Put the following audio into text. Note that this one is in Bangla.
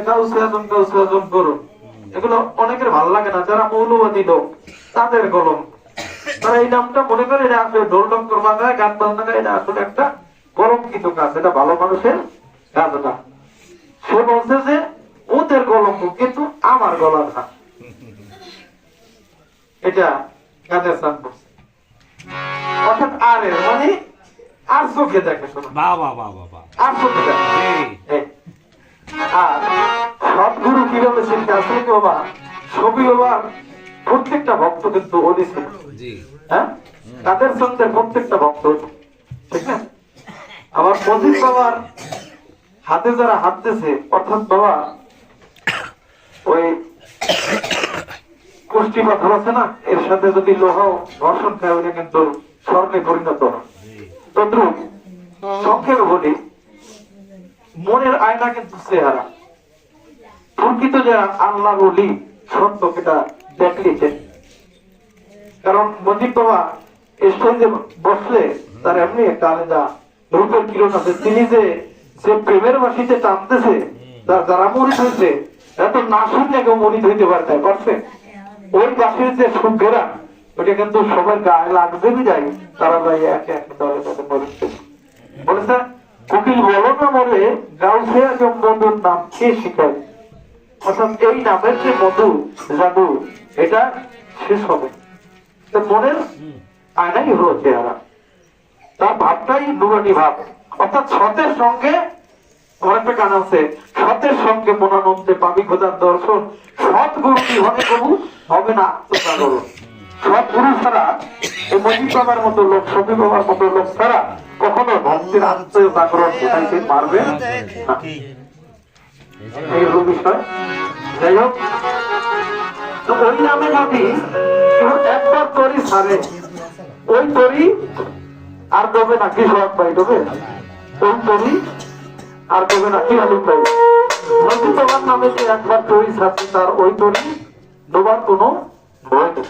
গাউসে আজম করুন, এগুলো অনেকের ভালো লাগে না। যারা মৌলবাদী লোক তাদের কলম, তারা এই নামটা মনে করে এটা আসলে ঢোল ডঙ্কর বাজায় গান বাজনা গায়, এটা আসলে একটা কলঙ্কিত কাজ, এটা ভালো মানুষের কাজ না। সে বলছে যে ওদের কলঙ্ক কিন্তু আমার গলার না, এটা গানের সান করছে। অর্থাৎ আর এর মানে আর চোখে দেখে, শোনো আর চোখে দেখে। আর সদ্গুরু কিভাবে চিন্তা আসলে কি বাবা, ছবি বাবার প্রত্যেকটা ভক্ত কিন্তু অলি ছিল, হ্যাঁ, তাদের সন্ধ্যের প্রত্যেকটা ভক্ত, ঠিক না? আবার মজিদ বাবার হাতে যারা হাত দিয়েছে, অর্থাৎ বাবা ওই কুষ্টি পাথর আছে না, এর সাথে যদি লোহাও ঘর্ষণ খায় ওইটা কিন্তু স্বর্ণে পরিণত হয়। তদ্রুপ সংক্ষেপে বলি, মনের আয়না কিন্তু চেহারা। প্রকৃত যারা আল্লাহ বলি সত্য সেটা দেখলিছেন। কারণ মজিদ বাবা স্টেজে বসলে তার এমনি একটা আলাদা রূপের কিরণ আছে। তিনি যে প্রেমের বাসিতে টানতেছে, তার যারা মরিত হয়েছে এত না শুনলে কেউ মরিত হইতে পারছে। ওই বাসির যে সুখেরা ওইটা কিন্তু সবার গায়ে লাগবে যায়, তারা যাই একে একে দলে দলে মরিচ্ছে। বলেছে কোকিল বলো না মরে গাউসে আজম মধুর নাম কে শিখায়। অর্থাৎ এই নামের যে মধু জাদু এটা শেষ হবে। মনের আয়নাই হলো চেহারা, তার ভাবটাই নুরানি ভাব। অর্থাৎ সতের সঙ্গে একটা গান আছে, সতের সঙ্গে মনানন্দে পাবি খোঁজার দর্শন, সৎ গুরু বিহনে প্রভু হবে না আত্মজাগরণ। সৎ গুরু ছাড়া এই মজিদ বাবার মতো লোক, শফি বাবার মতো লোক ছাড়া কখনো ভক্তির আত্মজাগরণ বোঝাইতে পারবে না। এই হলো বিষয়। যাই হোক, তো ওই নামে যদি একবার তরি ছাড়ে, ওই তরি আর দেবে না কি সব ভাই দেবে, ওই তরি আর দেবে না কি আলু ভাই। মজিদ বাবার নামে যে একবার তরি ছাড়ছে, তার ওই তরি ডোবার কোনো ভয় নেই।